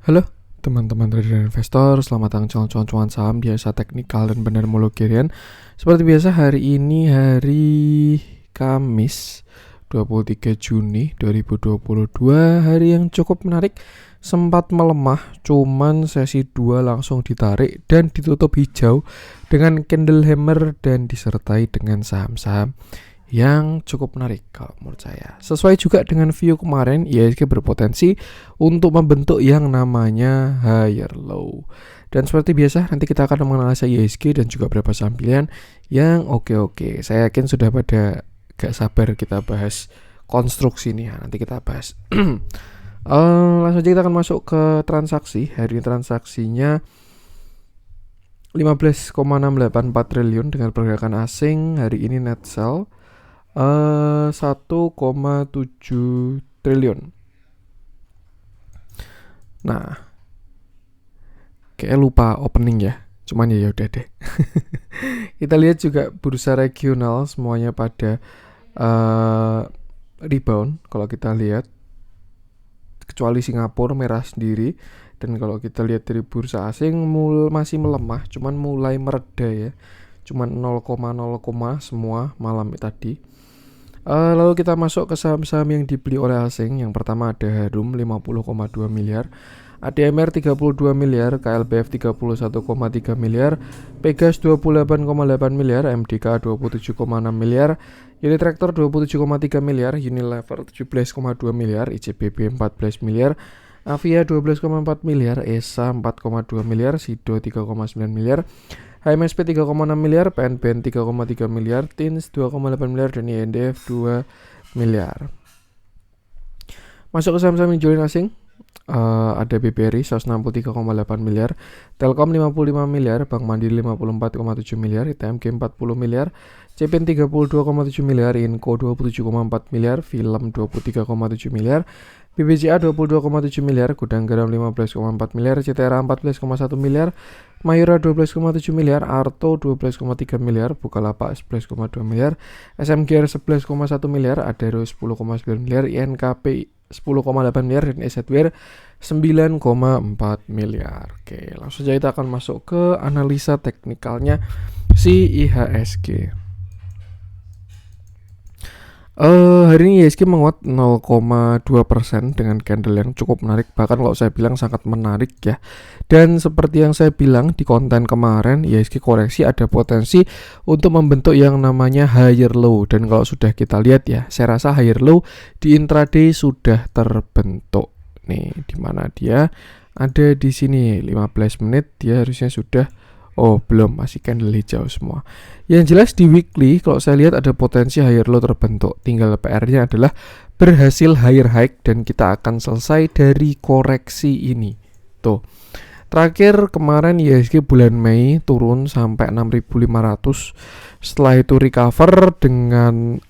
Halo teman-teman trader dan investor, selamat datang cuan-cuan saham biasa teknikal dan benar mulu kirian. Seperti biasa hari ini hari Kamis 23 Juni 2022, hari yang cukup menarik. Sempat melemah, cuman sesi 2 langsung ditarik dan ditutup hijau dengan candle hammer dan disertai dengan saham-saham yang cukup menarik kalau menurut saya. Sesuai juga dengan view kemarin, IHSG berpotensi untuk membentuk yang namanya higher low. Dan seperti biasa nanti kita akan menganalisa IHSG dan juga beberapa saham pilihan yang oke. Saya yakin sudah pada gak sabar kita bahas konstruksi nih ya. Nanti kita bahas. Langsung aja kita akan masuk ke transaksi. Hari ini transaksinya 15,684 triliun dengan pergerakan asing. Hari ini net sell 1,7 triliun. Nah, kayak lupa opening ya. Cuman ya udah deh. Kita lihat juga bursa regional semuanya pada rebound kalau kita lihat. Kecuali Singapura merah sendiri. Dan kalau kita lihat dari bursa asing masih melemah, cuman mulai mereda ya. Cuman 0,0 semua malam tadi. Lalu kita masuk ke saham-saham yang dibeli oleh asing. Yang pertama ada Harum 50,2 miliar, ADMR 32 miliar, KLBF 31,3 miliar, Pegas 28,8 miliar, MDK 27,6 miliar, Unitractor 27,3 miliar, Unilever 17,2 miliar, ICBP 14 miliar, Avia 12,4 miliar, ESA 4,2 miliar, Sido 3,9 miliar, HMSP 3,6 miliar, PNBN 3,3 miliar, TINS 2,8 miliar, dan INDF 2 miliar. Masuk ke saham-saham yang jualin asing. Ada BBRI 163,8 miliar, Telkom 55 miliar, Bank Mandiri 54,7 miliar, ITMG 40 miliar, CPN 32,7 miliar, Inco 27,4 miliar, Film 23,7 miliar, BBCA 22,7 miliar, Gudang Garam 15,4 miliar, CTRA 14,1 miliar, Mayura 12,7 miliar, Arto 12,3 miliar, Bukalapak 11,2 miliar, SMGR 11,1 miliar, Adaro 10,9 miliar, INKP 10,8 miliar, dan Esetware 9,4 miliar. Oke, langsung saja kita akan masuk ke analisa teknikalnya si IHSG. Hari ini IHSG menguat 0,2% dengan candle yang cukup menarik. Bahkan kalau saya bilang sangat menarik ya. Dan seperti yang saya bilang di konten kemarin, IHSG koreksi ada potensi untuk membentuk yang namanya higher low. Dan kalau sudah kita lihat ya, saya rasa higher low di intraday sudah terbentuk. Nih, dimana dia ada di sini 15 menit dia harusnya sudah. Oh belum, masih candle hijau semua. Yang jelas di weekly kalau saya lihat ada potensi higher low terbentuk. Tinggal PR-nya adalah berhasil higher high dan kita akan selesai dari koreksi ini. Tuh. Terakhir kemarin IHSG bulan Mei turun sampai 6.500. Setelah itu recover dengan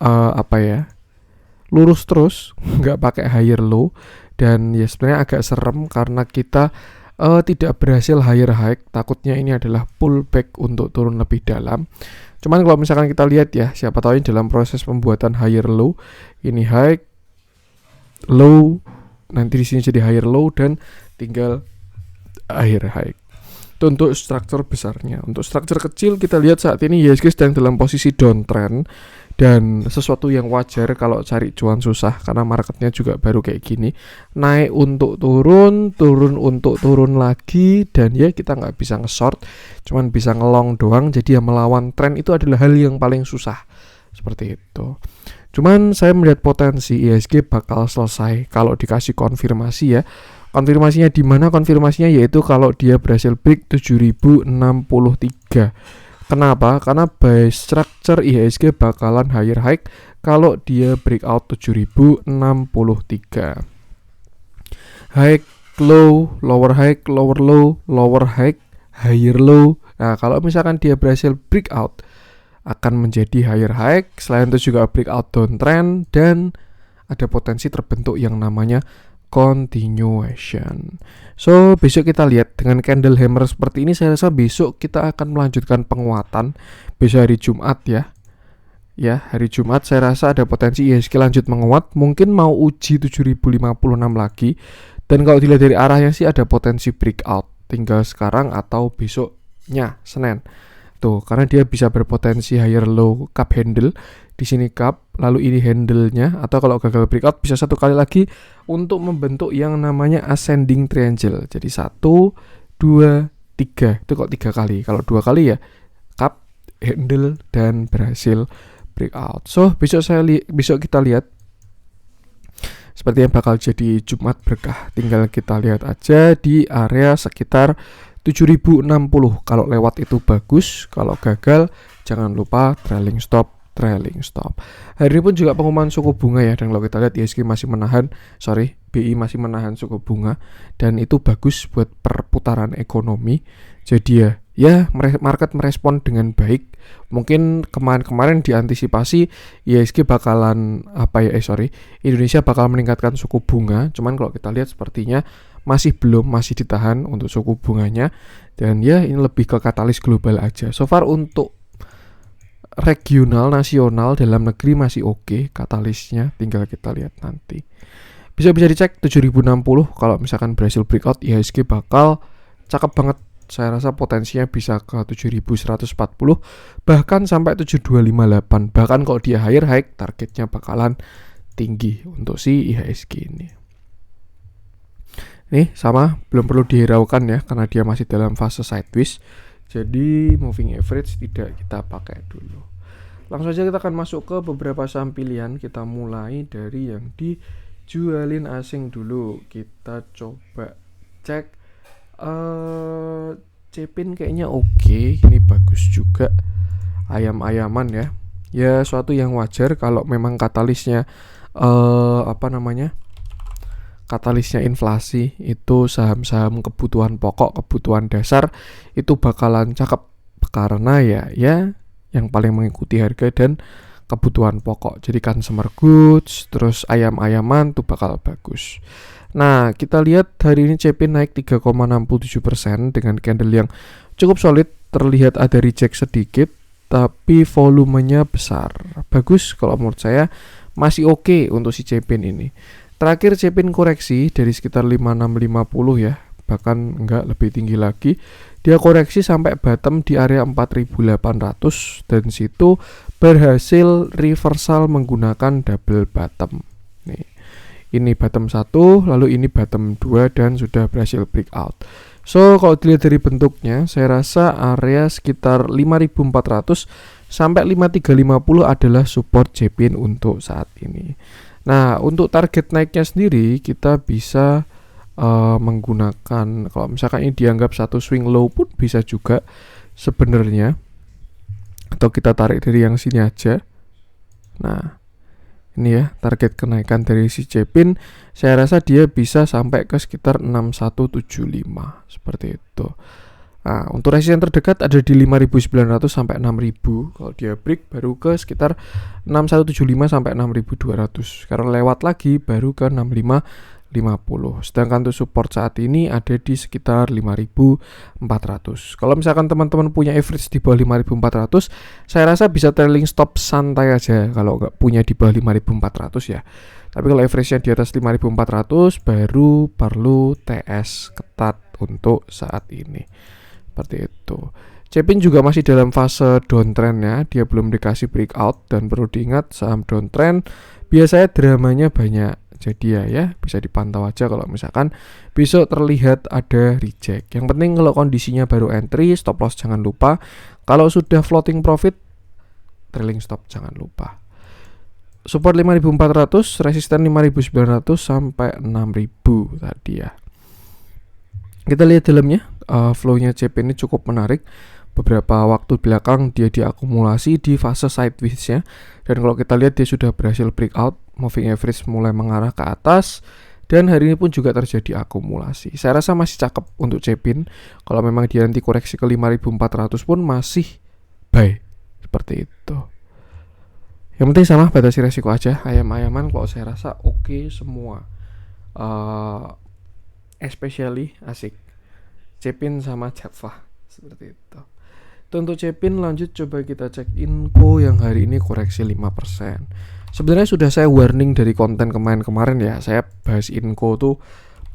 lurus terus, nggak pakai higher low. Dan ya sebenarnya agak serem karena kita tidak berhasil higher high. Takutnya ini adalah pullback untuk turun lebih dalam. Cuman kalau misalkan kita lihat ya, siapa tahu ini dalam proses pembuatan higher low, ini high, low, nanti di sini jadi higher low dan tinggal higher high. Itu untuk struktur besarnya. Untuk struktur kecil kita lihat saat ini IHSG sedang dalam posisi downtrend. Dan sesuatu yang wajar kalau cari cuan susah karena marketnya juga baru kayak gini, naik untuk turun, turun untuk turun lagi, dan ya kita nggak bisa nge-short, cuman bisa ngelong doang. Jadi ya melawan tren itu adalah hal yang paling susah seperti itu. Cuman saya melihat potensi IHSG bakal selesai kalau dikasih konfirmasi ya. Konfirmasinya di mana? Konfirmasinya yaitu kalau dia berhasil break 7063. Kenapa? Karena by structure IHSG bakalan higher high kalau dia breakout 7063. High, low, lower high, lower low, lower high, higher low. Nah, kalau misalkan dia berhasil breakout akan menjadi higher high. Selain itu juga breakout downtrend dan ada potensi terbentuk yang namanya continuation. So besok kita lihat dengan candle hammer seperti ini, saya rasa besok kita akan melanjutkan penguatan. Besok hari Jumat ya. Ya, hari Jumat saya rasa ada potensi IHSG lanjut menguat, mungkin mau uji 7056 lagi Dan kalau dilihat dari arahnya sih ada potensi breakout, tinggal sekarang atau besoknya Senin. Tuh, karena dia bisa berpotensi higher low cup handle. Di sini cup, lalu ini handle-nya, atau kalau gagal breakout bisa satu kali lagi untuk membentuk yang namanya ascending triangle. Jadi 1, 2, 3. Itu kok 3 kali. Kalau 2 kali ya cup, handle, dan berhasil breakout. So, besok kita lihat seperti yang bakal jadi Jumat berkah. Tinggal kita lihat aja di area sekitar 7060. Kalau lewat itu bagus, kalau gagal jangan lupa trailing stop. Hari ini pun juga pengumuman suku bunga ya, dan kalau kita lihat BI masih menahan suku bunga, dan itu bagus buat perputaran ekonomi. Jadi ya market merespon dengan baik. Mungkin kemarin diantisipasi IHSG bakalan Indonesia bakal meningkatkan suku bunga, cuman kalau kita lihat sepertinya masih ditahan untuk suku bunganya, dan ya ini lebih ke katalis global aja. So far untuk regional, nasional, dalam negeri masih oke katalisnya, tinggal kita lihat nanti. Bisa dicek 7060, kalau misalkan berhasil breakout IHSG bakal cakep banget. Saya rasa potensinya bisa ke 7140, bahkan sampai 7258. Bahkan kalau dia higher high, targetnya bakalan tinggi untuk si IHSG ini. Nih sama, belum perlu dihiraukan ya, karena dia masih dalam fase sideways. Jadi moving average tidak kita pakai dulu. Langsung saja kita akan masuk ke beberapa saham pilihan. Kita mulai dari yang dijualin asing dulu. Kita coba cek Cepin kayaknya oke. Ini bagus juga, ayam-ayaman ya. Ya suatu yang wajar kalau memang katalisnya katalisnya inflasi, itu saham-saham kebutuhan pokok, kebutuhan dasar itu bakalan cakep, karena ya yang paling mengikuti harga dan kebutuhan pokok. Jadi consumer goods, terus ayam-ayaman tuh bakal bagus. Nah, kita lihat hari ini Cepin naik 3,67% dengan candle yang cukup solid. Terlihat ada reject sedikit, tapi volumenya besar. Bagus kalau menurut saya, masih oke untuk si Cepin ini. Terakhir Cepin koreksi dari sekitar 5650 ya, bahkan enggak lebih tinggi lagi. Dia koreksi sampai bottom di area 4800, dan situ berhasil reversal menggunakan double bottom. Nih. Ini bottom 1, lalu ini bottom 2, dan sudah berhasil breakout. So, kalau dilihat dari bentuknya, saya rasa area sekitar 5400 sampai 5350 adalah support Cepin untuk saat ini. Nah, untuk target naiknya sendiri kita bisa menggunakan, kalau misalkan ini dianggap satu swing low pun bisa juga sebenarnya, atau kita tarik dari yang sini aja. Nah, ini ya target kenaikan dari si Cepin. Saya rasa dia bisa sampai ke sekitar 6175 seperti itu. Nah, untuk resisten terdekat ada di 5.900 sampai 6.000. Kalau dia break baru ke sekitar 6175 sampai 6.200. Karena lewat lagi baru ke 6550. Sedangkan untuk support saat ini ada di sekitar 5.400. Kalau misalkan teman-teman punya average di bawah 5.400, saya rasa bisa trailing stop santai aja kalau nggak punya di bawah 5.400 ya. Tapi kalau average-nya di atas 5.400 baru perlu TS ketat untuk saat ini. Seperti itu. Cepin juga masih dalam fase downtrend ya, dia belum dikasih breakout, dan perlu diingat saham downtrend biasanya dramanya banyak. Jadi ya bisa dipantau aja kalau misalkan besok terlihat ada reject. Yang penting kalau kondisinya baru entry, stop loss jangan lupa. Kalau sudah floating profit, trailing stop jangan lupa. Support 5.400, resisten 5.900 sampai 6.000 tadi ya. Kita lihat dalamnya, flow-nya Cepin ini cukup menarik. Beberapa waktu belakang dia diakumulasi di fase sideways-nya, dan kalau kita lihat dia sudah berhasil breakout, moving average mulai mengarah ke atas, dan hari ini pun juga terjadi akumulasi. Saya rasa masih cakep untuk Cepin. Kalau memang dia nanti koreksi ke 5.400 pun masih buy, seperti itu. Yang penting sama, batasi resiko aja. Ayam-ayaman kalau saya rasa oke semua. Especially asik Cepin sama Java, seperti itu. Untuk Cepin lanjut coba kita cek Inco yang hari ini koreksi 5%. Sebenarnya sudah saya warning dari konten kemarin ya. Saya bahas Inco tuh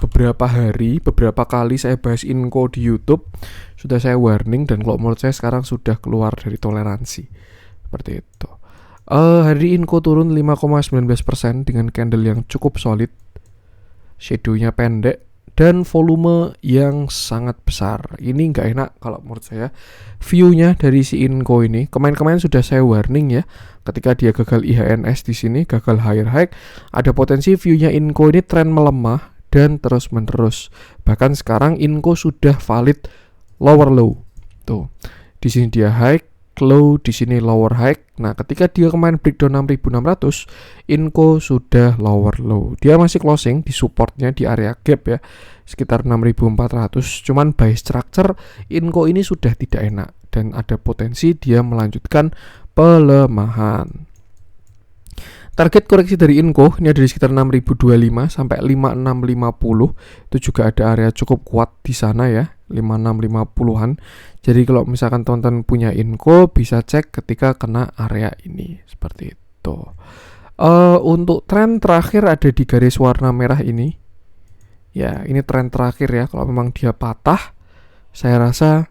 beberapa hari, beberapa kali saya bahas Inco di YouTube, sudah saya warning, dan kalau menurut saya sekarang sudah keluar dari toleransi. Seperti itu. Hari Inco turun 5,19% dengan candle yang cukup solid, shadow-nya pendek, dan volume yang sangat besar. Ini nggak enak kalau menurut saya. View-nya dari si Inco ini, kemarin-kemarin sudah saya warning ya, ketika dia gagal IHNS di sini, gagal higher high, ada potensi view-nya Inco ini tren melemah dan terus-menerus. Bahkan sekarang Inco sudah valid lower low. Tuh. Di sini dia high, low, di sini lower high. Nah, ketika dia kemarin breakdown 6.600, Inco sudah lower low. Dia masih closing di supportnya di area gap ya, sekitar 6.400. Cuman by structure Inco ini sudah tidak enak dan ada potensi dia melanjutkan pelemahan. Target koreksi dari Inco ini ada di sekitar 6.025 sampai 5.650. Itu juga ada area cukup kuat di sana ya, 5.650-an. Jadi kalau misalkan teman-teman punya Inco, bisa cek ketika kena area ini, seperti itu. Untuk tren terakhir ada di garis warna merah ini. Ya, ini tren terakhir ya. Kalau memang dia patah, saya rasa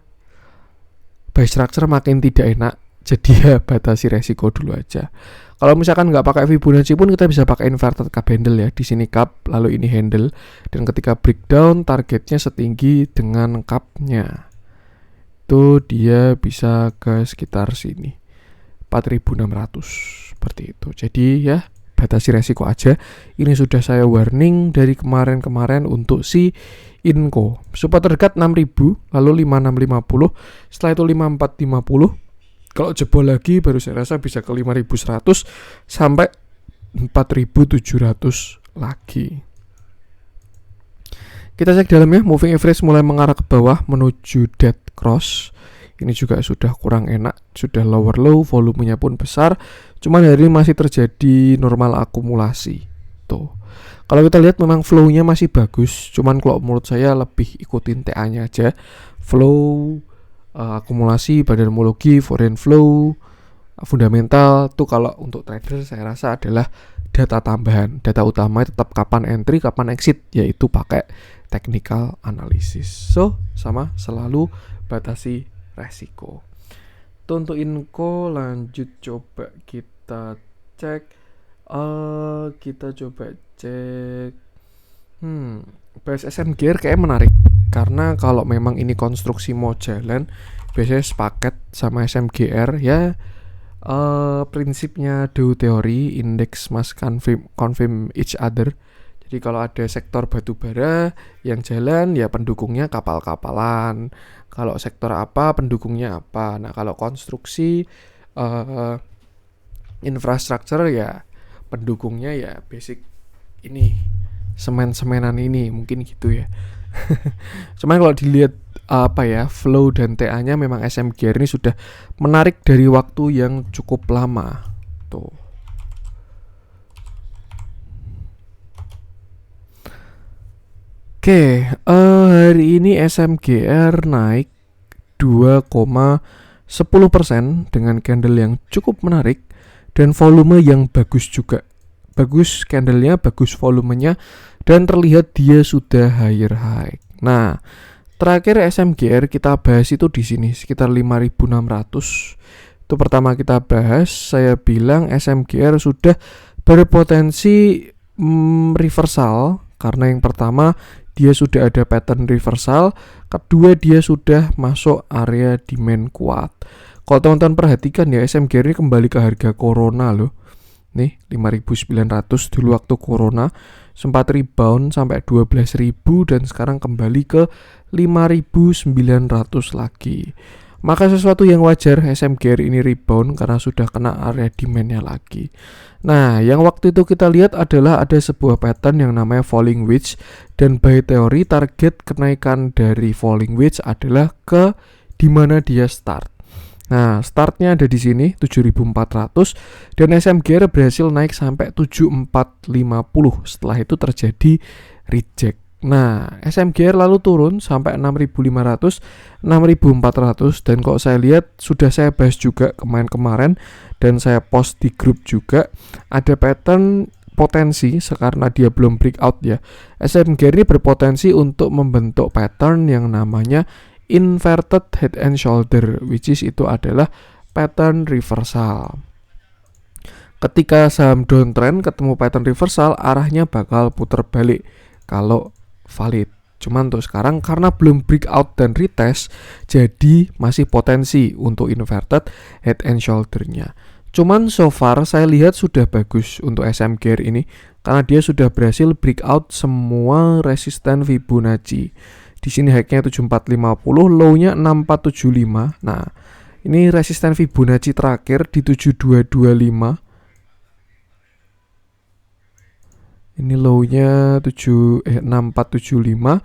buy structure makin tidak enak. Jadi ya batasi resiko dulu aja. Kalau misalkan nggak pakai Fibonacci pun kita bisa pakai inverted cup handle ya. Di sini cup, lalu ini handle. Dan ketika breakdown targetnya setinggi dengan cupnya. Itu dia bisa ke sekitar sini, 4.600 seperti itu. Jadi ya batasi resiko aja. Ini sudah saya warning dari kemarin-kemarin untuk si Inco. Support terdekat 6.000, lalu 5.650, setelah itu 5.450. Kalau jebol lagi baru saya rasa bisa ke 5.100 sampai 4.700 lagi. Kita cek dalamnya, moving average mulai mengarah ke bawah menuju dead cross. Ini juga sudah kurang enak, sudah lower low, volumenya pun besar. Cuman hari ini masih terjadi normal akumulasi. Tuh. Kalau kita lihat memang flow-nya masih bagus. Cuman kalau menurut saya lebih ikutin TA-nya aja. Flow, akumulasi, badan-homologi, foreign flow, fundamental tuh kalau untuk trader saya rasa adalah data tambahan. Data utama tetap kapan entry, kapan exit, yaitu pakai technical analysis. So, sama selalu batasi resiko. Itu untuk Inco. Lanjut coba kita cek. Kita coba cek. Bahas SMGR kayak menarik. Karena kalau memang ini konstruksi mau jalan, biasanya sepaket sama SMGR ya. Prinsipnya do teori, index must confirm each other. Jadi kalau ada sektor batubara yang jalan, ya pendukungnya kapal-kapalan. Kalau sektor apa, pendukungnya apa. Nah kalau konstruksi infrastruktur ya pendukungnya ya basic ini, semen-semenan ini, mungkin gitu ya. Cuman kalau dilihat flow dan TA-nya memang SMGR ini sudah menarik dari waktu yang cukup lama. Tuh. Oke, hari ini SMGR naik 2,10% dengan candle yang cukup menarik dan volume yang bagus juga. Bagus candlenya, bagus volumenya, dan terlihat dia sudah higher high. Nah, terakhir SMGR kita bahas itu di sini sekitar 5.600. Itu pertama kita bahas, saya bilang SMGR sudah berpotensi reversal karena yang pertama dia sudah ada pattern reversal, kedua dia sudah masuk area demand kuat. Kalau teman-teman perhatikan ya, SMGR ini kembali ke harga Corona loh. Nih 5.900 dulu waktu Corona, sempat rebound sampai 12.000 dan sekarang kembali ke 5.900 lagi. Maka sesuatu yang wajar SMGR ini rebound karena sudah kena area demand-nya lagi. Nah, yang waktu itu kita lihat adalah ada sebuah pattern yang namanya falling wedge, dan by teori target kenaikan dari falling wedge adalah ke dimana dia start. Nah, startnya ada di sini 7.400 dan SMGR berhasil naik sampai 7.450. Setelah itu terjadi reject. Nah, SMGR lalu turun sampai 6.500, 6.400 dan kok saya lihat sudah saya bahas juga kemarin-kemarin dan saya post di grup juga, ada pattern berpotensi karena dia belum breakout ya. SM Gear ini berpotensi untuk membentuk pattern yang namanya inverted head and shoulder, which is itu adalah pattern reversal. Ketika saham downtrend ketemu pattern reversal, arahnya bakal putar balik kalau valid. Cuman untuk sekarang karena belum breakout dan retest, jadi masih potensi untuk inverted head and shoulder-nya. Cuman so far saya lihat sudah bagus untuk SM Gear ini karena dia sudah berhasil breakout semua resisten Fibonacci. Di sini high-nya 7450, low-nya 6475. Nah, ini resisten Fibonacci terakhir di 7225. Ini low-nya 6475,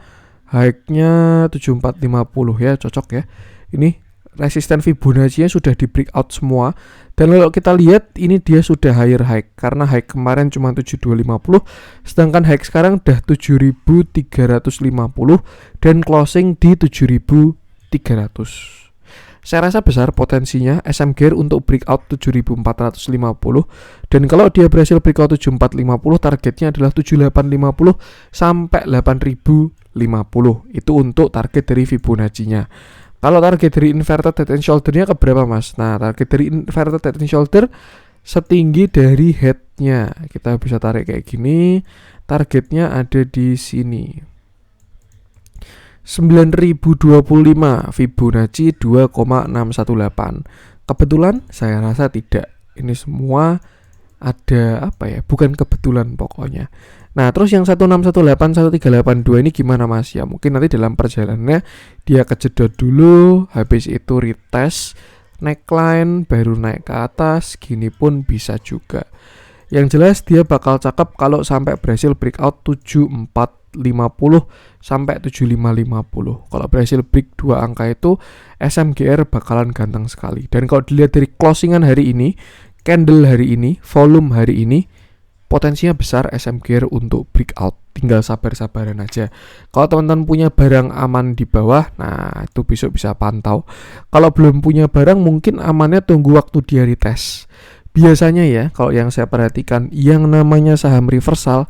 high-nya 7450 ya, cocok ya. Ini resisten Fibonacci-nya sudah di breakout semua. Dan kalau kita lihat ini dia sudah higher high karena high kemarin cuma 7250, sedangkan high sekarang udah 7350 dan closing di 7400. Saya rasa besar potensinya SM Gear untuk breakout 7450, dan kalau dia berhasil breakout 7450 targetnya adalah 7850 sampai 8050. Itu untuk target dari Fibonacci-nya. Kalau target dari inverted head and shoulder-nya keberapa mas? Nah, target dari inverted head and shoulder setinggi dari head-nya. Kita bisa tarik kayak gini. Targetnya ada di sini. 9025, Fibonacci 2,618. Kebetulan? Saya rasa tidak. Ini semua ada apa ya? Bukan kebetulan pokoknya. Nah, terus yang 1618, 1382 ini gimana mas? Ya mungkin nanti dalam perjalanannya dia kejedot dulu, habis itu retest neckline, baru naik ke atas, gini pun bisa juga. Yang jelas dia bakal cakep kalau sampai berhasil breakout 7450 sampai 7550. Kalau berhasil break dua angka itu, SMGR bakalan ganteng sekali. Dan kalau dilihat dari closingan hari ini, candle hari ini, volume hari ini, potensinya besar SMGR untuk breakout. Tinggal sabar-sabaran aja. Kalau teman-teman punya barang aman di bawah, nah itu besok bisa pantau. Kalau belum punya barang, mungkin amannya tunggu waktu dia retest. Biasanya ya, kalau yang saya perhatikan, yang namanya saham reversal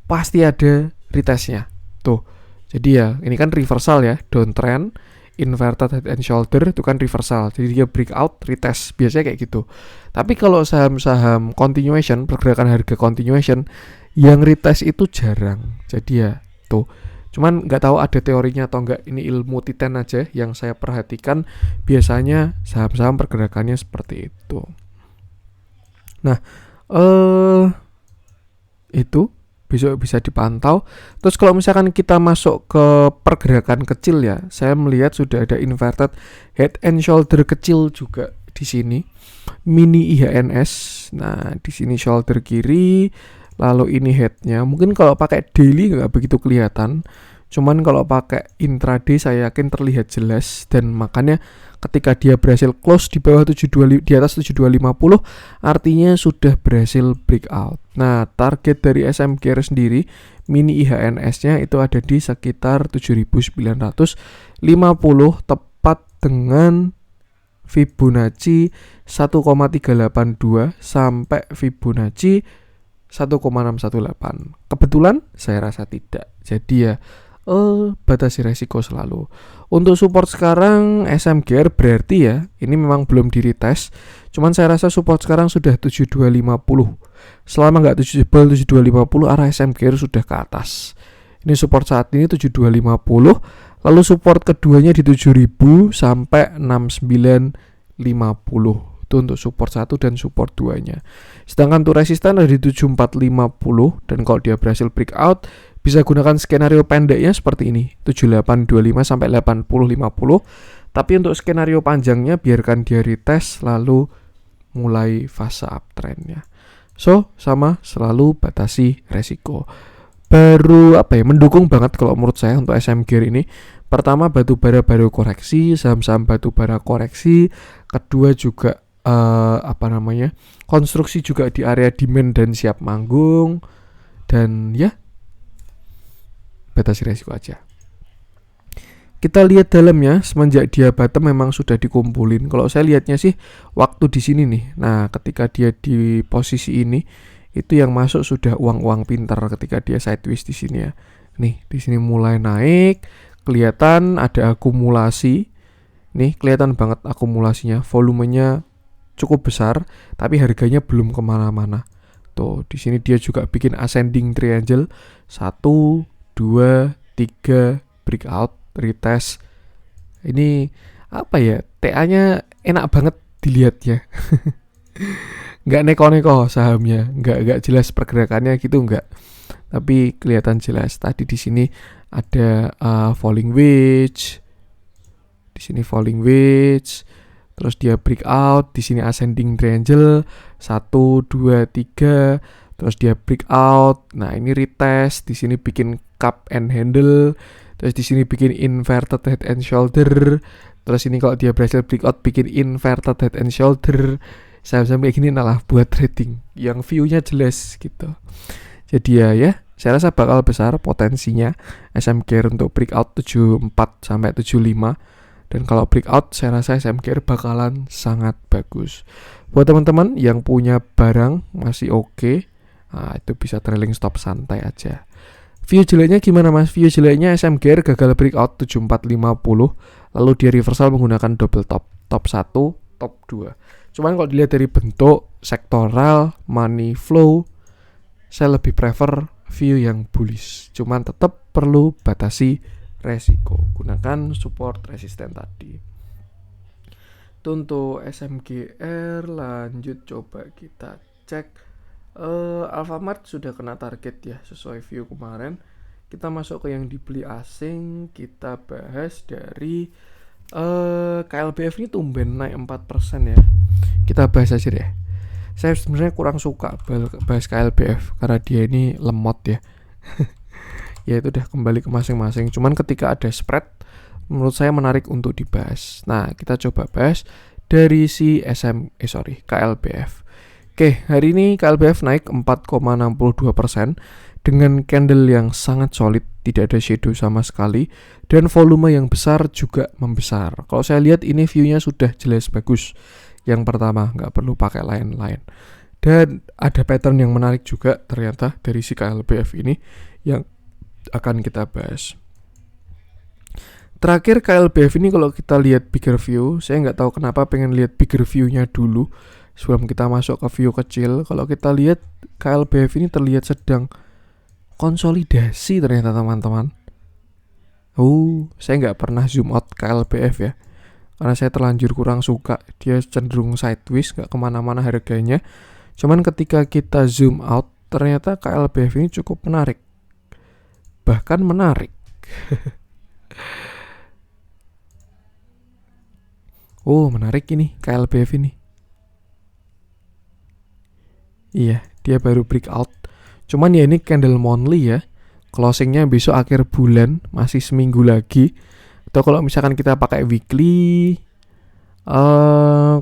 pasti ada retestnya. Tuh, jadi ya ini kan reversal ya, downtrend, inverted head and shoulder itu kan reversal. Jadi dia breakout, retest, biasanya kayak gitu. Tapi kalau saham-saham continuation, pergerakan harga continuation, yang retest itu jarang. Jadi ya tuh, cuman nggak tahu ada teorinya atau enggak, ini ilmu Titan aja yang saya perhatikan. Biasanya saham-saham pergerakannya seperti itu. Nah, itu besok bisa dipantau. Terus kalau misalkan kita masuk ke pergerakan kecil ya, saya melihat sudah ada inverted head and shoulder kecil juga di sini. Mini IHNS. Nah, di sini shoulder kiri, lalu ini headnya. Mungkin kalau pakai daily nggak begitu kelihatan. Cuman kalau pakai intraday saya yakin terlihat jelas, dan makanya ketika dia berhasil close di bawah 72, di atas 7250, artinya sudah berhasil breakout. Nah, target dari SMGR sendiri mini IHNS-nya itu ada di sekitar 7950, tepat dengan Fibonacci 1,382 sampai Fibonacci 1,618. Kebetulan saya rasa tidak. Jadi ya batasi resiko selalu. Untuk support sekarang SMGR berarti ya ini memang belum di retest. Cuman saya rasa support sekarang sudah 7250. Selama nggak jebol 7250, arah SMGR sudah ke atas. Ini support saat ini 7250. Lalu support keduanya di 7000 sampai 6950. Itu untuk support 1 dan support 2-nya. Sedangkan untuk resisten ada di 7450, dan kalau dia berhasil breakout bisa gunakan skenario pendeknya seperti ini, 7825 sampai 8050. Tapi untuk skenario panjangnya biarkan dia retest lalu mulai fase uptrendnya. So, sama, selalu batasi resiko. Baru mendukung banget kalau menurut saya untuk SMGR ini. Pertama, batubara baru koreksi, saham-saham batubara koreksi. Kedua juga konstruksi juga di area demand dan siap manggung. Dan ya, batasi resiko aja. Kita lihat dalamnya, semenjak dia bottom memang sudah dikumpulin. Kalau saya lihatnya sih waktu di sini nih. Nah, ketika dia di posisi ini itu yang masuk sudah uang-uang pintar ketika dia sideways di sini ya. Nih, di sini mulai naik, kelihatan ada akumulasi. Nih, kelihatan banget akumulasinya, volumenya cukup besar, tapi harganya belum kemana-mana. Tuh, di sini dia juga bikin ascending triangle, 1, 2, 3, breakout, retest. Ini apa ya? TA-nya enak banget dilihatnya. Nggak neko-neko sahamnya, nggak jelas pergerakannya gitu, nggak. Tapi kelihatan jelas. Tadi di sini ada falling wedge, di sini falling wedge, terus dia breakout, di sini ascending triangle, 1, 2, 3, terus dia breakout. Nah ini retest, di sini bikin cup and handle, terus di sini bikin inverted head and shoulder. Terus ini kalau dia berhasil breakout bikin inverted head and shoulder. Saham-saham kayak gini nalah buat trading yang view-nya jelas gitu. Jadi ya, saya rasa bakal besar potensinya SM Care untuk breakout 74 sampai 75. Dan kalau breakout saya rasa SM Care bakalan sangat bagus. Buat teman-teman yang punya barang masih oke, nah itu bisa trailing stop santai aja. View jeleknya gimana Mas? View jeleknya SM Care gagal breakout 7450, lalu dia reversal menggunakan double top, top 1, top 2. Cuman kalau dilihat dari bentuk sektoral, money flow, saya lebih prefer view yang bullish. Cuman tetap perlu batasi resiko. Gunakan support resisten tadi. Itu untuk SMGR. Lanjut coba kita cek. Alfamart sudah kena target ya sesuai view kemarin. Kita masuk ke yang dibeli asing. Kita bahas dari KLBF ini tumben naik 4% ya. Kita bahas aja deh. Saya sebenarnya kurang suka bahas KLBF karena dia ini lemot ya. Ya itu udah kembali ke masing-masing. Cuman ketika ada spread, menurut saya menarik untuk dibahas. Nah kita coba bahas dari si KLBF. Oke, hari ini KLBF naik 4,62% dengan candle yang sangat solid, tidak ada shadow sama sekali, dan volume yang besar juga membesar. Kalau saya lihat ini view-nya sudah jelas bagus. Yang pertama, nggak perlu pakai lain-lain. Dan ada pattern yang menarik juga ternyata dari si KLBF ini yang akan kita bahas. Terakhir KLBF ini kalau kita lihat bigger view, saya nggak tahu kenapa pengen lihat bigger view-nya dulu sebelum kita masuk ke view kecil. Kalau kita lihat KLBF ini terlihat sedang konsolidasi ternyata teman-teman. Saya nggak pernah zoom out KLBF ya, karena saya terlanjur kurang suka. Dia cenderung sideways, nggak kemana-mana harganya. Cuman ketika kita zoom out, ternyata KLBF ini cukup menarik. Bahkan menarik. Menarik ini KLBF ini. Iya, dia baru breakout. Cuman ya ini candle monthly ya. Closingnya besok akhir bulan, masih seminggu lagi. Atau kalau misalkan kita pakai weekly,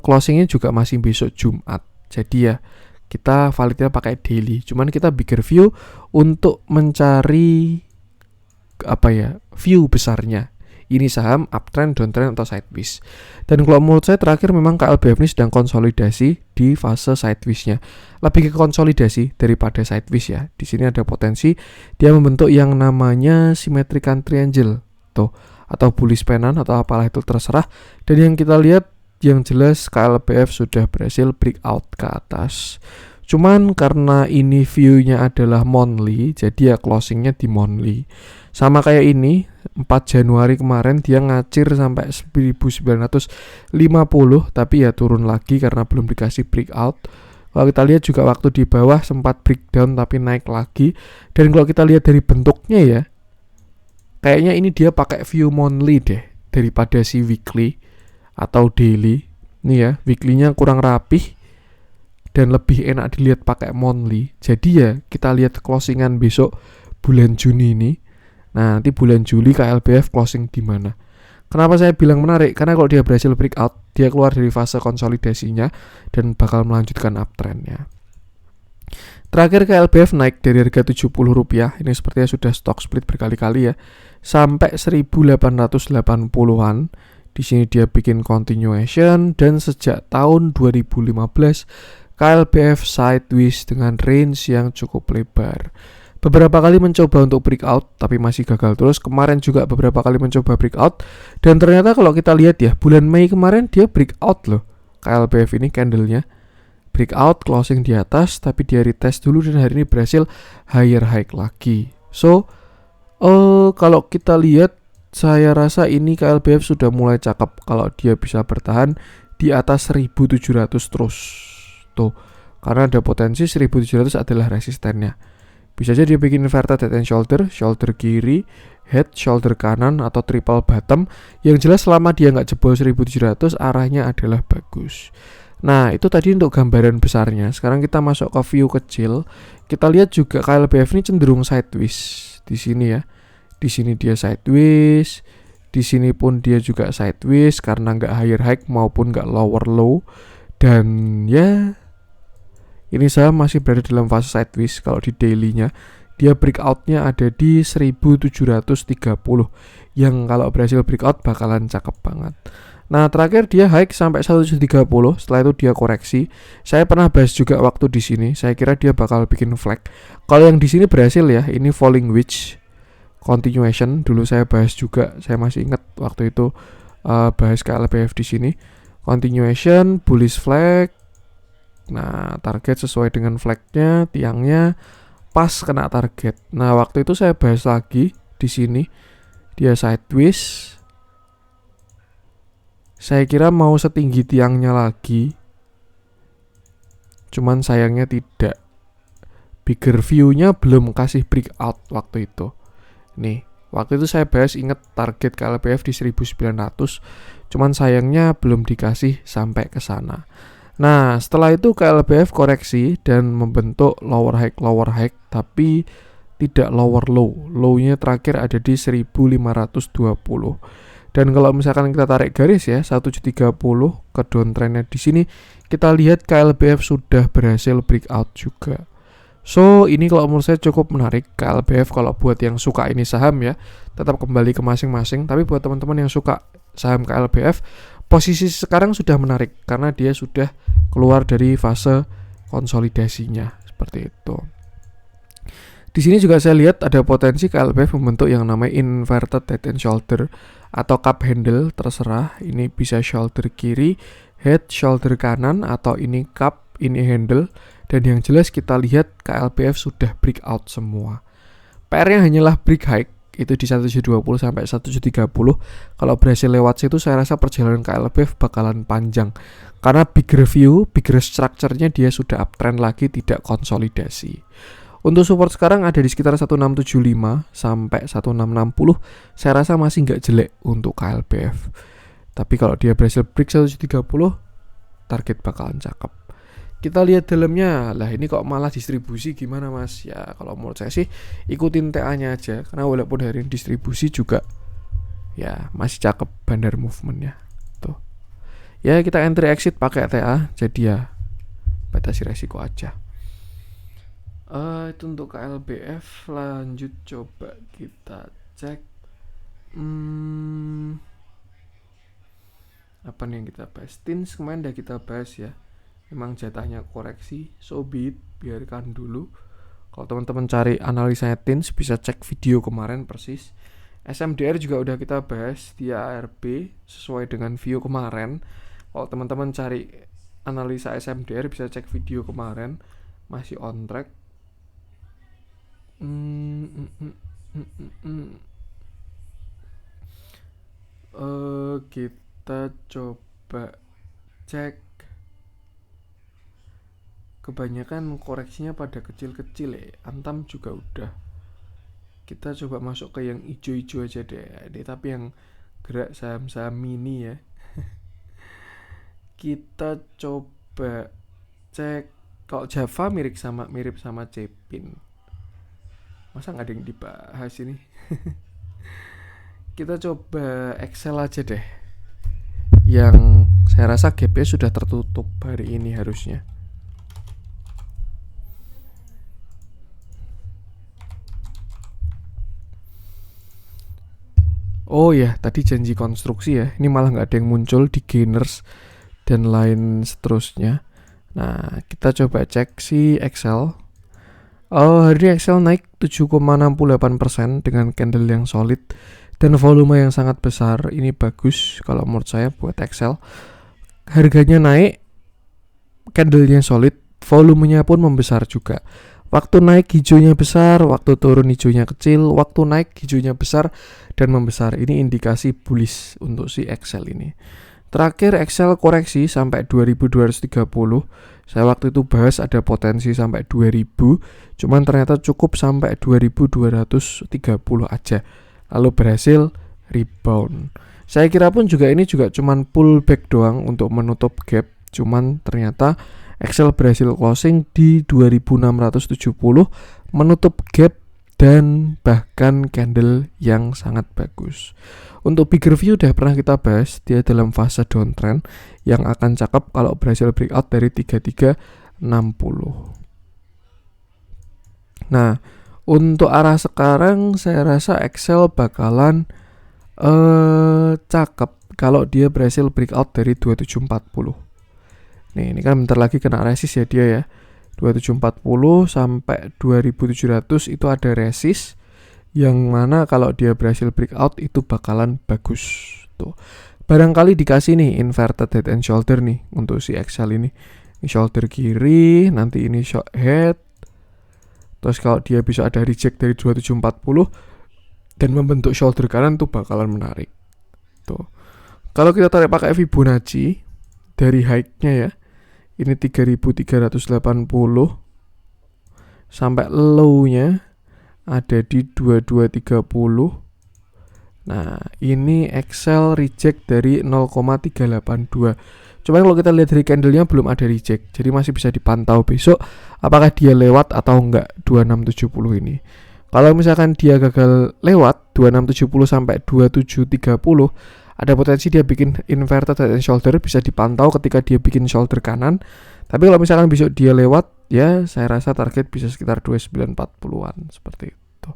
closingnya juga masih besok Jumat. Jadi ya kita validnya pakai daily. Cuman kita bigger view untuk mencari view besarnya. Ini saham uptrend, downtrend atau sideways. Dan kalau menurut saya terakhir memang KLBF ini sedang konsolidasi di fase sideways-nya. Lebih ke konsolidasi daripada sideways ya. Di sini ada potensi dia membentuk yang namanya symmetrical triangle tuh, atau bullish pennant atau apalah itu terserah. Dan yang kita lihat yang jelas KLBF sudah berhasil breakout ke atas. Cuman karena ini view-nya adalah monthly, jadi ya closingnya di monthly. Sama kayak ini, 4 Januari kemarin dia ngacir sampai 1950, tapi ya turun lagi karena belum dikasih breakout. Kalau kita lihat juga waktu di bawah sempat breakdown tapi naik lagi. Dan kalau kita lihat dari bentuknya ya, kayaknya ini dia pakai view monthly deh daripada si weekly atau daily. Nih ya, weekly-nya kurang rapih dan lebih enak dilihat pakai monthly. Jadi ya kita lihat closingan besok bulan Juni ini. Nah, nanti bulan Juli KLBF closing di mana? Kenapa saya bilang menarik? Karena kalau dia berhasil breakout, dia keluar dari fase konsolidasinya dan bakal melanjutkan uptrendnya. Terakhir KLBF naik dari harga Rp70. Ini sepertinya sudah stock split berkali-kali ya. Sampai 1880-an. Di sini dia bikin continuation dan sejak tahun 2015 KLBF sideways dengan range yang cukup lebar. Beberapa kali mencoba untuk breakout tapi masih gagal terus. Kemarin juga beberapa kali mencoba breakout dan ternyata kalau kita lihat ya, bulan Mei kemarin dia breakout loh. KLBF ini candlenya breakout closing di atas tapi dia retest dulu dan hari ini berhasil higher high lagi. So kalau kita lihat, saya rasa ini KLBF sudah mulai cakep kalau dia bisa bertahan di atas 1700 terus. Tuh, karena ada potensi 1700 adalah resistennya. Bisa aja dia bikin inverted head and shoulder, shoulder kiri, head, shoulder kanan, atau triple bottom. Yang jelas selama dia nggak jebol 1700, arahnya adalah bagus. Nah, itu tadi untuk gambaran besarnya. Sekarang kita masuk ke view kecil. Kita lihat juga KLBF ini cenderung sideways di sini ya. Di sini dia sideways, di sini pun dia juga sideways karena nggak higher high maupun nggak lower low. Dan ya, ini saya masih berada dalam fase sideways. Kalau di daily-nya dia breakout-nya ada di 1730 yang kalau berhasil breakout bakalan cakep banget. Nah, terakhir dia high sampai 1730, setelah itu dia koreksi. Saya pernah bahas juga waktu di sini. Saya kira dia bakal bikin flag. Kalau yang di sini berhasil ya, ini falling wedge continuation. Dulu saya bahas juga, saya masih ingat waktu itu bahas KLBF di sini. Continuation, bullish flag. Nah, target sesuai dengan flagnya, tiangnya pas kena target. Nah, waktu itu saya bahas lagi di sini. Dia sideways. Saya kira mau setinggi tiangnya lagi. Cuman sayangnya tidak. Bigger view-nya belum kasih breakout waktu itu. Nih, waktu itu saya bahas ingat target KLBF di 1900. Cuman sayangnya belum dikasih sampai ke sana. Nah, setelah itu KLBF koreksi dan membentuk lower high tapi tidak lower low. Low-nya terakhir ada di 1520. Dan kalau misalkan kita tarik garis ya 1730 ke downtrendnya di sini, kita lihat KLBF sudah berhasil breakout juga. So, ini kalau menurut saya cukup menarik KLBF kalau buat yang suka ini saham ya, tetap kembali ke masing-masing. Tapi buat teman-teman yang suka saham KLBF, posisi sekarang sudah menarik karena dia sudah keluar dari fase konsolidasinya seperti itu. Di sini juga saya lihat ada potensi KLBF membentuk yang namanya inverted head and shoulder atau cup handle, terserah. Ini bisa shoulder kiri, head, shoulder kanan, atau ini cup, ini handle. Dan yang jelas kita lihat KLBF sudah breakout semua. PR-nya hanyalah break high, itu di 1720 sampai 1730. Kalau berhasil lewat situ, saya rasa perjalanan KLBF bakalan panjang. Karena bigger view, bigger structure-nya dia sudah uptrend lagi, tidak konsolidasi. Untuk support sekarang ada di sekitar 1675 sampai 1660. Saya rasa masih nggak jelek untuk KLBF. Tapi kalau dia berhasil break 1730, target bakalan cakep. Kita lihat dalamnya. Lah ini kok malah distribusi gimana mas? Ya kalau menurut saya sih ikutin TA-nya aja. Karena walaupun hari ini distribusi juga ya masih cakep bandar movementnya. Tuh. Ya kita entry exit pakai TA. Jadi ya batasi resiko aja. Itu untuk KLBF. Lanjut coba kita cek apa nih yang kita bahas. TINS kemarin udah kita bahas ya. Memang jatahnya koreksi, so be it, biarkan dulu. Kalau teman-teman cari analisanya TINS bisa cek video kemarin persis. SMDR juga udah kita bahas di ARB sesuai dengan view kemarin. Kalau teman-teman cari analisa SMDR bisa cek video kemarin, masih on track. Kita coba cek. Kebanyakan koreksinya pada kecil-kecil ya. Antam juga udah. Kita coba masuk ke yang hijau-hijau aja deh. Ini tapi yang gerak saham-saham mini ya. Kita coba cek. Kalau Java mirip sama Cepin. Masa nggak ada yang dibahas ini? Kita coba Excel aja deh. Yang saya rasa gapnya sudah tertutup hari ini harusnya. Oh ya, tadi janji konstruksi ya. Ini malah nggak ada yang muncul di gainers dan lain seterusnya. Nah, kita coba cek si Excel. Hari ini Excel naik 7,68% dengan candle yang solid dan volume yang sangat besar. Ini bagus kalau menurut saya buat Excel. Harganya naik, candlenya solid, volumenya pun membesar juga. Waktu naik hijaunya besar, waktu turun hijaunya kecil, waktu naik hijaunya besar dan membesar. Ini indikasi bullish untuk si Excel ini. Terakhir Excel koreksi sampai 2230. Saya waktu itu bahas ada potensi sampai 2000, cuman ternyata cukup sampai 2230 aja. Lalu berhasil rebound. Saya kira pun juga ini juga cuman pullback doang untuk menutup gap, cuman ternyata Excel berhasil closing di 2670, menutup gap dan bahkan candle yang sangat bagus. Untuk bigger view udah pernah kita bahas, dia dalam fase downtrend yang akan cakep kalau berhasil breakout dari 3360. Nah, untuk arah sekarang saya rasa Excel bakalan cakep kalau dia berhasil breakout dari 2740. Nih, ini kan bentar lagi kena resist ya dia ya. 2740 sampai 2700 itu ada resist yang mana kalau dia berhasil breakout itu bakalan bagus. Tuh. Barangkali dikasih nih inverted head and shoulder nih untuk si Excel ini. Ini shoulder kiri, nanti ini short head. Terus kalau dia bisa ada reject dari 2740 dan membentuk shoulder kanan tuh bakalan menarik. Tuh. Kalau kita tarik pakai Fibonacci dari high-nya ya. Ini 3380 sampai low-nya ada di 2230. Nah, ini Excel reject dari 0,382. Cuman kalau kita lihat dari candlenya belum ada reject, jadi masih bisa dipantau besok apakah dia lewat atau enggak 2670 ini. Kalau misalkan dia gagal lewat 2670 sampai 2730, ada potensi dia bikin inverted head and shoulder, bisa dipantau ketika dia bikin shoulder kanan. Tapi kalau misalkan besok dia lewat, ya saya rasa target bisa sekitar 2940-an seperti itu.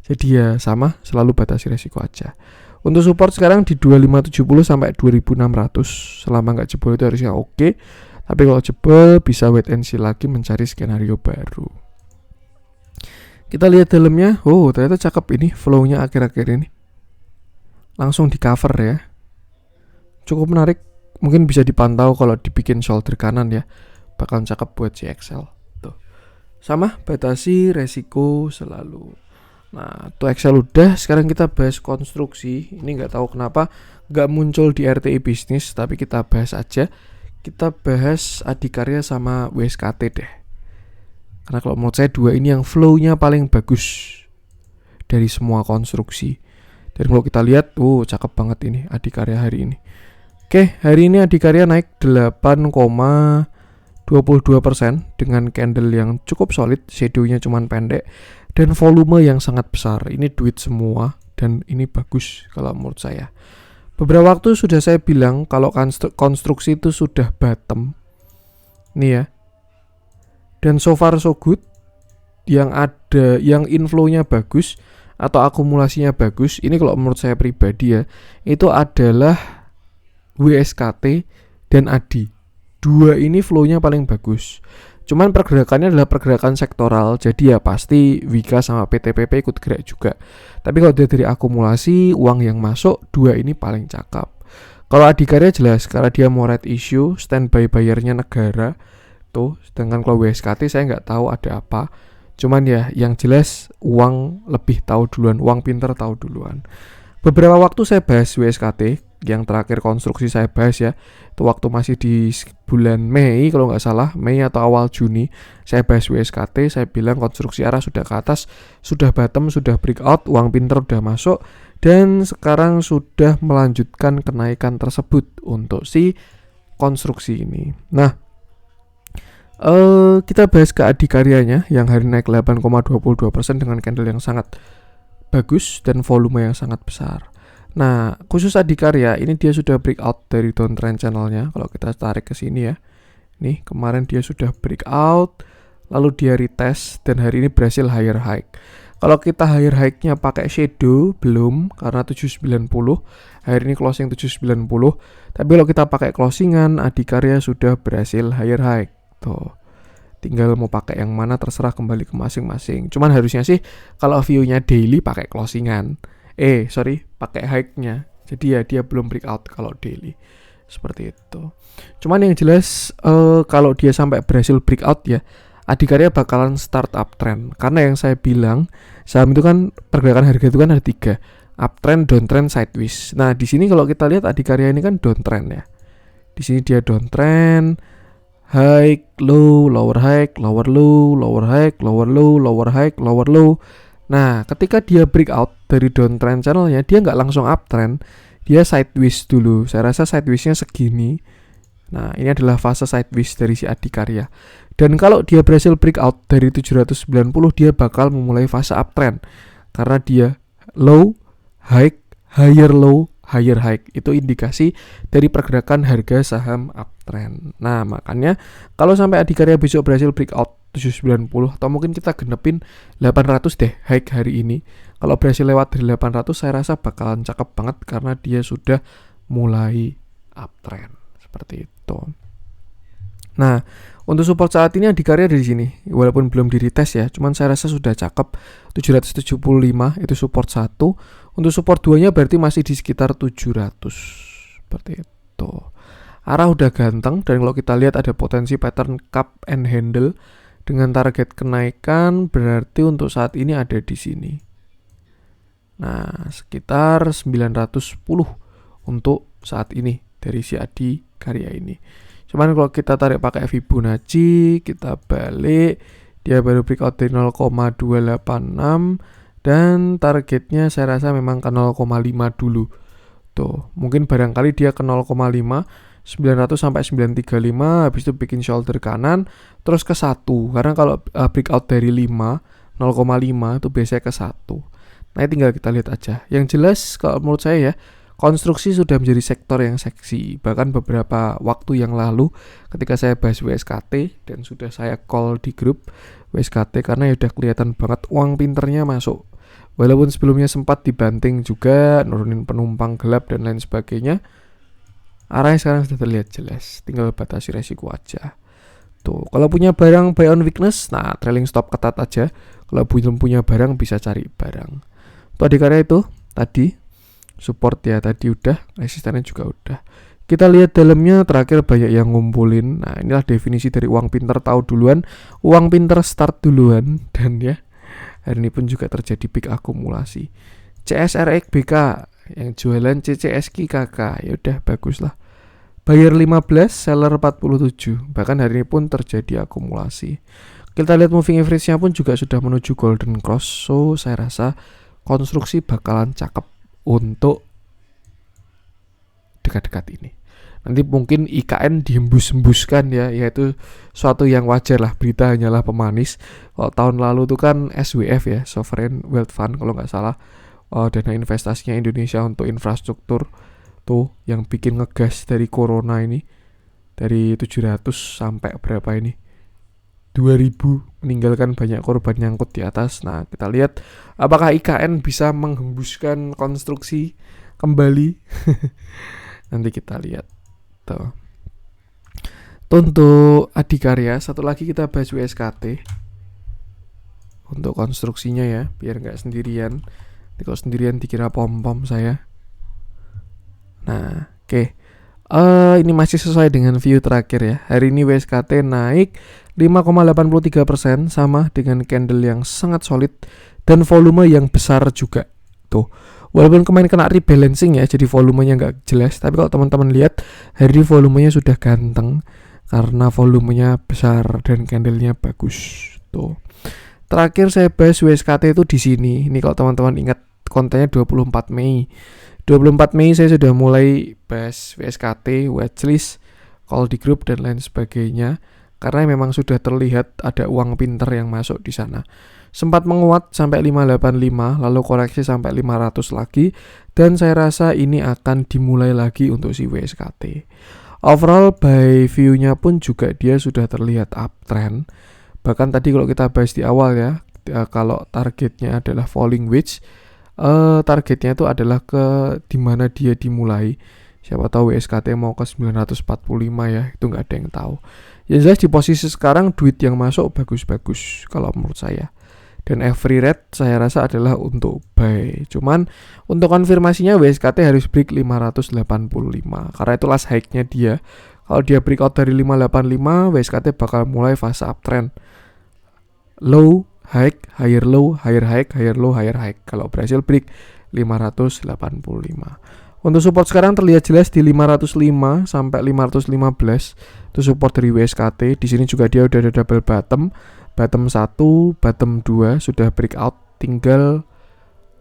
Jadi ya sama, selalu batasi resiko aja. Untuk support sekarang di 2570 sampai 2600. Selama nggak jebol itu harusnya oke. Tapi kalau jebol bisa wait and see lagi mencari skenario baru. Kita lihat dalamnya. Oh, ternyata cakep ini flow-nya akhir-akhir ini. Langsung di cover ya. Cukup menarik. Mungkin bisa dipantau kalau dibikin shoulder kanan ya. Bakal cakep buat si Excel. Tuh. Sama, batasi resiko selalu. Nah, tuh Excel udah. Sekarang kita bahas konstruksi. Ini nggak tahu kenapa nggak muncul di RTI bisnis, tapi kita bahas aja. Kita bahas Adikarya sama WSKT deh. Karena kalau menurut saya dua ini yang flow-nya paling bagus dari semua konstruksi. Dan kalau kita lihat, cakep banget ini Adikarya hari ini. Oke, hari ini Adikarya naik 8,22% dengan candle yang cukup solid, shadow-nya cuman pendek, dan volume yang sangat besar. Ini duit semua, dan ini bagus kalau menurut saya. Beberapa waktu sudah saya bilang kalau konstruksi itu sudah bottom. Nih ya. Dan so far so good. Yang inflow-nya bagus atau akumulasinya bagus, ini kalau menurut saya pribadi ya, itu adalah WSKT dan ADI. Dua ini flow-nya paling bagus. Cuman pergerakannya adalah pergerakan sektoral, jadi ya pasti Wika sama PTPP ikut gerak juga. Tapi kalau dari akumulasi, uang yang masuk, dua ini paling cakep. Kalau Adikarya jelas, karena dia mau right issue, standby bayarnya negara, tuh. Sedangkan kalau WSKT saya nggak tahu ada apa. Cuman ya yang jelas uang lebih tahu duluan, uang pinter tahu duluan. Beberapa waktu saya bahas WSKT, yang terakhir konstruksi saya bahas ya, itu waktu masih di bulan Mei kalau nggak salah, Mei atau awal Juni, saya bahas WSKT, saya bilang konstruksi arah sudah ke atas, sudah bottom, sudah breakout, uang pinter udah masuk, dan sekarang sudah melanjutkan kenaikan tersebut untuk si konstruksi ini. Nah, kita bahas ke Adikaryanya yang hari naik 8,22% dengan candle yang sangat bagus dan volume yang sangat besar. Nah, khusus Adikarya ini dia sudah breakout dari downtrend channelnya. Kalau kita tarik ke sini ya, nih kemarin dia sudah breakout, lalu dia retest dan hari ini berhasil higher high. Kalau kita higher high-nya pakai shadow belum, karena 790, hari ini closing 790. Tapi kalau kita pakai closingan, Adikarya sudah berhasil higher high. Tuh. Tinggal mau pakai yang mana terserah, kembali ke masing-masing. Cuman harusnya sih kalau view-nya daily pakai closingan. Pakai high-nya. Jadi ya dia belum breakout kalau daily. Seperti itu. Cuman yang jelas kalau dia sampai berhasil breakout ya, Adikarya bakalan start uptrend. Karena yang saya bilang, saham itu kan pergerakan harga itu kan ada 3, uptrend, downtrend, sideways. Nah, di sini kalau kita lihat Adikarya ini kan downtrend ya. Di sini dia downtrend, high, low, lower high, lower low, lower high, lower low, lower high, lower low. Nah, ketika dia breakout dari downtrend channelnya, dia nggak langsung uptrend, dia sideways dulu. Saya rasa sidewaysnya segini. Nah, ini adalah fase sideways dari si Adikarya. Dan kalau dia berhasil breakout dari 790, dia bakal memulai fase uptrend. Karena dia low, high, higher low, higher high. Itu indikasi dari pergerakan harga saham uptrend. Nah, makanya kalau sampai Adikarya besok berhasil breakout 790, atau mungkin kita genepin 800 deh high hari ini. Kalau berhasil lewat dari 800, saya rasa bakalan cakep banget karena dia sudah mulai uptrend. Seperti itu. Nah, untuk support saat ini Adikarya dari sini, walaupun belum di retest ya, cuman saya rasa sudah cakep. 775 itu support 1. Untuk support 2-nya berarti masih di sekitar 700. Seperti itu. Arah udah ganteng, dan kalau kita lihat ada potensi pattern cup and handle dengan target kenaikan, berarti untuk saat ini ada di sini. Nah, sekitar 910 untuk saat ini dari si Adikarya ini. Cuman kalau kita tarik pakai Fibonacci, kita balik, dia baru breakout dari 0,286 dan targetnya saya rasa memang ke 0,5 dulu. Tuh, mungkin barangkali dia ke 0,5, 900 sampai 935, habis itu bikin shoulder kanan, terus ke 1. Karena kalau breakout dari 5, 0,5 itu biasanya ke 1. Nah, tinggal kita lihat aja. Yang jelas kalau menurut saya ya, konstruksi sudah menjadi sektor yang seksi. Bahkan beberapa waktu yang lalu ketika saya bahas WSKT dan sudah saya call di grup WSKT, karena ya udah kelihatan banget uang pinternya masuk. Walaupun sebelumnya sempat dibanting juga, nurunin penumpang gelap dan lain sebagainya, arahnya sekarang sudah terlihat jelas. Tinggal batasi resiko aja. Tuh, kalau punya barang buy on weakness, nah trailing stop ketat aja. Kalau belum punya barang bisa cari barang. Tuh Adikarya itu tadi support ya tadi udah, resistannya juga udah. Kita lihat dalamnya terakhir banyak yang ngumpulin. Nah, inilah definisi dari uang pinter tahu duluan, uang pinter start duluan, dan ya hari ini pun juga terjadi peak akumulasi. CSRX BK yang jualan CCSK KK, ya udah bagus lah. Buyer 15, seller 47. Bahkan hari ini pun terjadi akumulasi. Kita lihat moving average-nya pun juga sudah menuju golden cross. So, saya rasa konstruksi bakalan cakep untuk dekat-dekat ini. Nanti mungkin IKN dihembus-hembuskan ya, yaitu suatu yang wajar lah, berita hanyalah pemanis. Kalau tahun lalu tuh kan SWF ya, Sovereign Wealth Fund kalau nggak salah, dana investasinya Indonesia untuk infrastruktur tuh yang bikin ngegas dari corona ini, dari 700 sampai berapa ini, 2000, meninggalkan banyak korban nyangkut di atas. Nah, kita lihat apakah IKN bisa menghembuskan konstruksi kembali. Nanti kita lihat. Tuh. Untuk Adikarya, satu lagi kita bahas WSKT untuk konstruksinya ya, biar nggak sendirian. Kalau sendirian dikira pom-pom saya. Nah, oke. Ini masih sesuai dengan view terakhir ya. Hari ini WSKT naik 5,83%, sama dengan candle yang sangat solid dan volume yang besar juga. Tuh. Walaupun kemarin kena rebalancing ya, jadi volumenya nggak jelas. Tapi kalau teman-teman lihat, hari ini volumenya sudah ganteng karena volumenya besar dan candlenya bagus. Tuh. Terakhir saya bahas WSKT itu di sini. Ini kalau teman-teman ingat kontennya 24 Mei. 24 Mei saya sudah mulai bahas WSKT, watchlist, call di grup dan lain sebagainya. Karena memang sudah terlihat ada uang pinter yang masuk di sana. Sempat menguat sampai 585, lalu koreksi sampai 500 lagi, dan saya rasa ini akan dimulai lagi untuk si WSKT. Overall by view-nya pun juga dia sudah terlihat uptrend. Bahkan tadi kalau kita bahas di awal ya, kalau targetnya adalah falling wedge, targetnya itu adalah ke dimana dia dimulai. Siapa tahu WSKT mau ke 945 ya, itu nggak ada yang tahu. Ya jelas di posisi sekarang duit yang masuk bagus-bagus kalau menurut saya. Dan every rate saya rasa adalah untuk buy. Cuman untuk konfirmasinya WSKT harus break 585 karena itu last high-nya dia. Kalau dia breakout dari 585, WSKT bakal mulai fase uptrend. Low, high, higher low, higher high, higher low, higher high. Kalau berhasil break 585. Untuk support sekarang terlihat jelas di 505 sampai 515. Itu support dari WSKT. Di sini juga dia udah ada double bottom. Bottom 1, bottom 2 sudah breakout, tinggal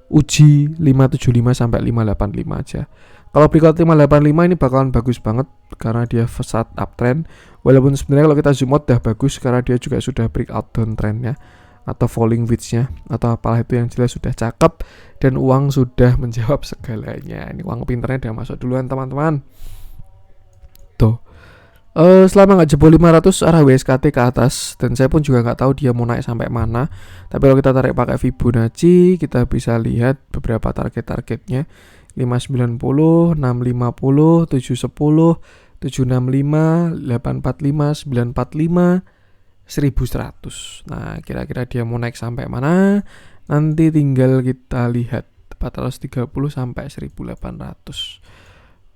uji 575 sampai 585 aja. Kalau breakout 585 ini bakalan bagus banget karena dia saat uptrend. Walaupun sebenarnya kalau kita zoom out udah bagus karena dia juga sudah breakout downtrendnya atau falling wedge-nya atau apalah itu, yang jelas sudah cakep dan uang sudah menjawab segalanya. Ini uang pinternya udah masuk duluan teman-teman. Tuh. Selama nggak jebol 500 arah WSKT ke atas, dan saya pun juga nggak tahu dia mau naik sampai mana. Tapi kalau kita tarik pakai Fibonacci, kita bisa lihat beberapa target-targetnya. 590, 650, 710, 765, 845, 945, 1100. Nah, kira-kira dia mau naik sampai mana? Nanti tinggal kita lihat. 430 sampai 1800.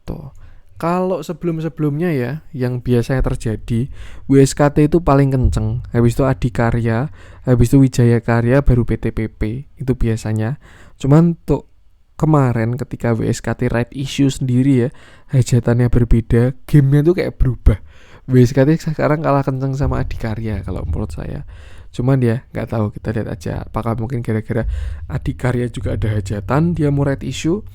Tuh. Kalau sebelum-sebelumnya ya, yang biasanya terjadi, WSKT itu paling kenceng, habis itu Adikarya, habis itu Wijaya Karya, baru PTPP, itu biasanya. Cuman untuk kemarin ketika WSKT right issue sendiri ya, hajatannya berbeda, gamenya tuh kayak berubah. WSKT sekarang kalah kenceng sama Adikarya kalau menurut saya. Cuman ya nggak tahu, kita lihat aja. Apakah mungkin gara-gara Adikarya juga ada hajatan, dia mau right issue.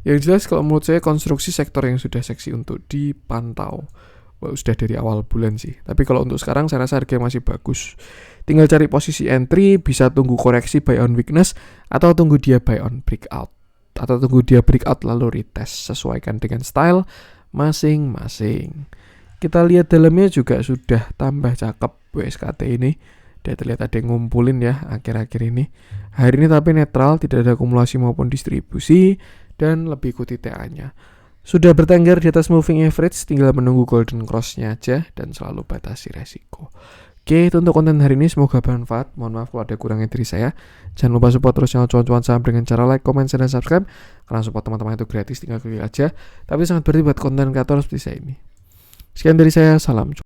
Yang jelas kalau menurut saya konstruksi sektor yang sudah seksi untuk dipantau. Sudah dari awal bulan sih. Tapi kalau untuk sekarang saya rasa harga masih bagus. Tinggal cari posisi entry, bisa tunggu koreksi buy on weakness, atau tunggu dia buy on breakout, atau tunggu dia breakout lalu retest, sesuaikan dengan style masing-masing. Kita lihat dalamnya juga sudah tambah cakep WSKT ini. Dia terlihat ada yang ngumpulin ya akhir-akhir ini. Hari ini tapi netral, tidak ada akumulasi maupun distribusi, dan lebih ikuti TA-nya. Sudah bertengger di atas moving average, tinggal menunggu golden cross-nya aja dan selalu batasi resiko. Oke, itu untuk konten hari ini, semoga bermanfaat. Mohon maaf kalau ada kurangnya dari saya. Jangan lupa support terus channel cuan-cuan saham dengan cara like, comment, share, dan subscribe. Karena support teman-teman itu gratis, tinggal klik aja. Tapi sangat berarti buat konten kreator seperti saya ini. Sekian dari saya, salam cuan.